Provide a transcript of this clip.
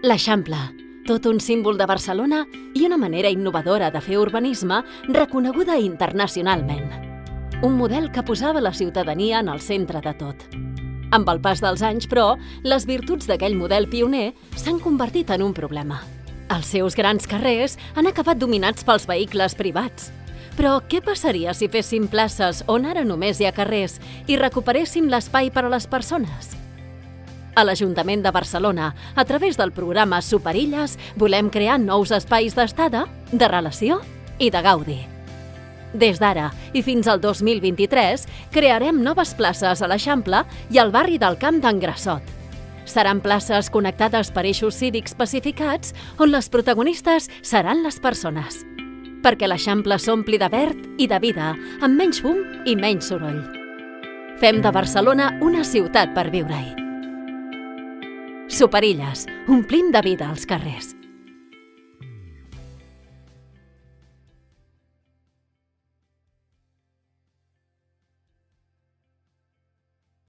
L'Eixample, tot un símbol de Barcelona i una manera innovadora de fer urbanisme reconeguda internacionalment. Un model que posava la ciutadania en el centre de tot. Amb el pas dels anys, però, les virtuts d'aquell model pioner s'han convertit en un problema. Els seus grans carrers han acabat dominats pels vehicles privats. Però què passaria si féssim places on ara només hi ha carrers i recuperéssim l'espai per a les persones? A l'Ajuntament de Barcelona, a través del programa Superilles, volem crear nous espais d'estada, de relació i de gaudi. Des d'ara i fins al 2023, crearem noves places a l'Eixample i al barri del Camp d'en Grassot. Seran places connectades per eixos cívics pacificats on les protagonistes seran les persones. Perquè l'Eixample s'ompli de verd i de vida, amb menys fum i menys soroll. Fem de Barcelona una ciutat per viure-hi. Superilles, omplim de vida els carrers.